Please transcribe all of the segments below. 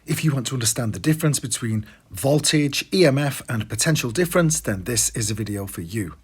If you want to understand the difference between voltage, EMF and potential difference, then this is a video for you.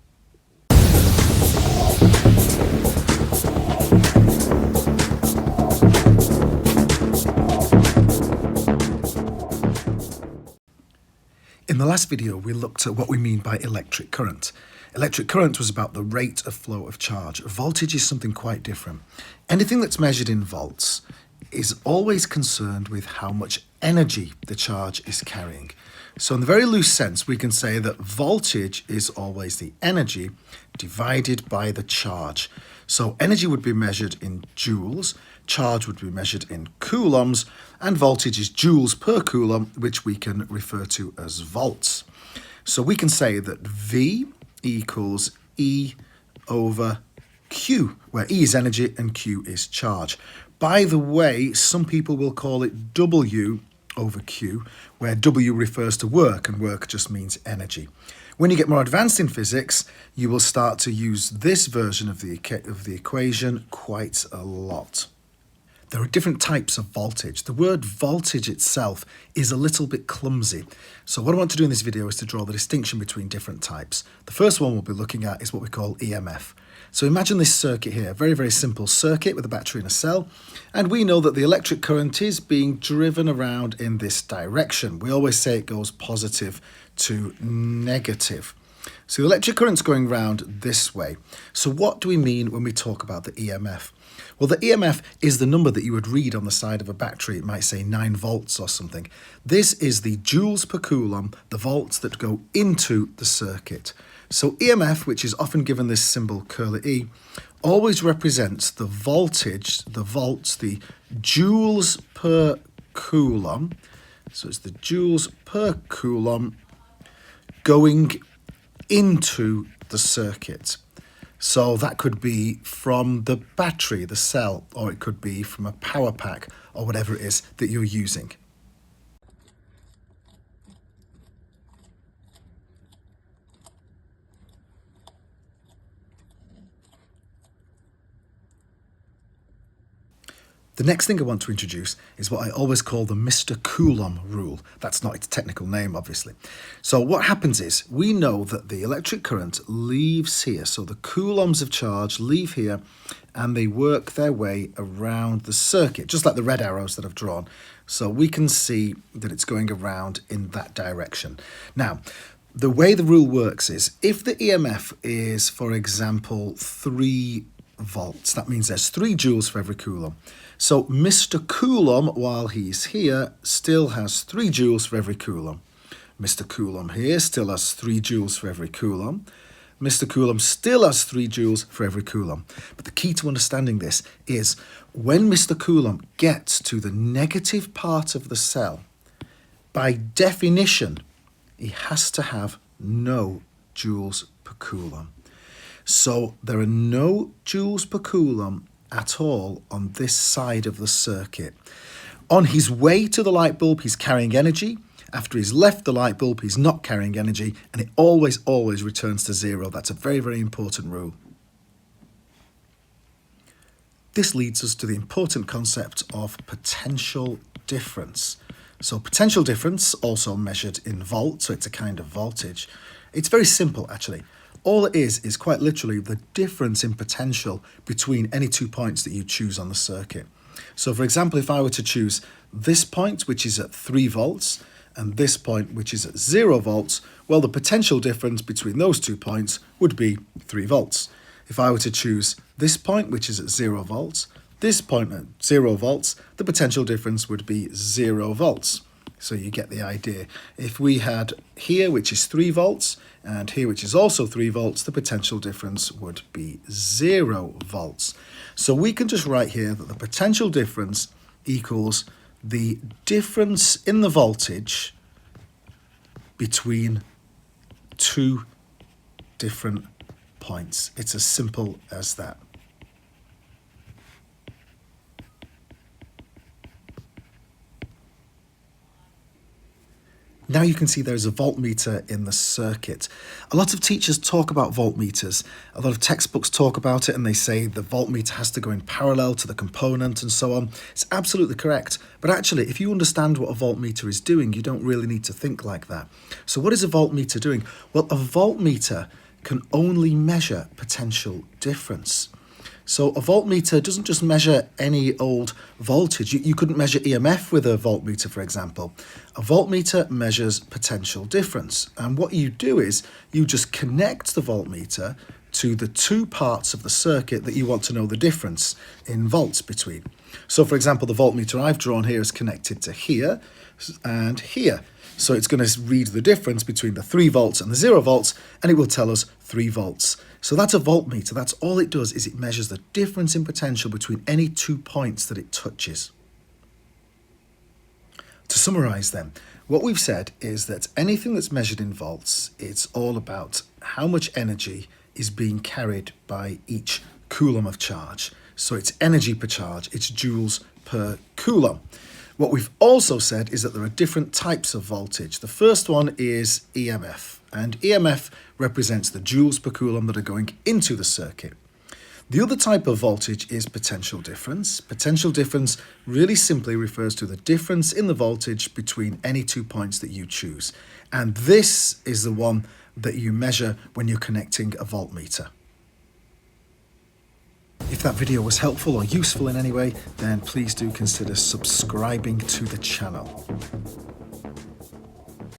In the last video, we looked at what we mean by electric current. Electric current was about the rate of flow of charge. Voltage is something quite different. Anything that's measured in volts is always concerned with how much energy the charge is carrying. So in the very loose sense, we can say that voltage is always the energy divided by the charge. So energy would be measured in joules, charge would be measured in coulombs, and voltage is joules per coulomb, which we can refer to as volts. So we can say that V equals E over Q, where E is energy and Q is charge. By the way, some people will call it W over Q, where W refers to work and work just means energy. When you get more advanced in physics, you will start to use this version of the equation quite a lot. There are different types of voltage. The word voltage itself is a little bit clumsy. So what I want to do in this video is to draw the distinction between different types. The first one we'll be looking at is what we call EMF. So imagine this circuit here, a very, very simple circuit with a battery and a cell. And we know that the electric current is being driven around in this direction. We always say it goes positive to negative. So the electric current's going round this way. So what do we mean when we talk about the EMF? Well, the EMF is the number that you would read on the side of a battery. It might say 9 volts or something. This is the joules per coulomb, the volts that go into the circuit. So EMF, which is often given this symbol curly E, always represents the voltage, the volts, the joules per coulomb. So it's the joules per coulomb going into the circuit. So that could be from the battery, the cell, or it could be from a power pack or whatever it is that you're using. The next thing I want to introduce is what I always call the Mr. Coulomb rule. That's not its technical name, obviously. So what happens is we know that the electric current leaves here. So the coulombs of charge leave here and they work their way around the circuit, just like the red arrows that I've drawn. So we can see that it's going around in that direction. Now, the way the rule works is if the EMF is, for example, 3 volts, that means there's 3 joules for every coulomb. So Mr. Coulomb, while he's here, still has 3 joules for every coulomb. Mr. Coulomb here still has 3 joules for every coulomb. Mr. Coulomb still has 3 joules for every coulomb. But the key to understanding this is when Mr. Coulomb gets to the negative part of the cell, by definition, he has to have no joules per coulomb. So there are no joules per coulomb at all on this side of the circuit. On his way to the light bulb, he's carrying energy. After he's left the light bulb, he's not carrying energy, and it always returns to 0. That's a very, very important rule. This leads us to the important concept of potential difference. So potential difference, also measured in volts, so it's a kind of voltage. It's very simple, actually. All it is quite literally the difference in potential between any 2 points that you choose on the circuit. So for example, if I were to choose this point, which is at 3 volts, and this point, which is at 0 volts, well, the potential difference between those 2 points would be 3 volts. If I were to choose this point, which is at 0 volts, this point at 0 volts, the potential difference would be 0 volts. So you get the idea. If we had here, which is 3 volts, and here, which is also 3 volts, the potential difference would be 0 volts. So we can just write here that the potential difference equals the difference in the voltage between 2 different points. It's as simple as that. Now you can see there's a voltmeter in the circuit. A lot of teachers talk about voltmeters. A lot of textbooks talk about it and they say the voltmeter has to go in parallel to the component and so on. It's absolutely correct. But actually, if you understand what a voltmeter is doing, you don't really need to think like that. So what is a voltmeter doing? Well, a voltmeter can only measure potential difference. So a voltmeter doesn't just measure any old voltage. You couldn't measure EMF with a voltmeter, for example. A voltmeter measures potential difference. And what you do is you just connect the voltmeter to the two parts of the circuit that you want to know the difference in volts between. So for example, the voltmeter I've drawn here is connected to here and here. So it's going to read the difference between the 3 volts and the 0 volts, and it will tell us 3 volts. So that's a voltmeter. That's all it does, is it measures the difference in potential between any 2 points that it touches. To summarise then, what we've said is that anything that's measured in volts, it's all about how much energy is being carried by each coulomb of charge. So it's energy per charge, it's joules per coulomb. What we've also said is that there are different types of voltage. The first one is EMF, and EMF represents the joules per coulomb that are going into the circuit. The other type of voltage is potential difference. Potential difference really simply refers to the difference in the voltage between any 2 points that you choose. And this is the one that you measure when you're connecting a voltmeter. If that video was helpful or useful in any way, then please do consider subscribing to the channel.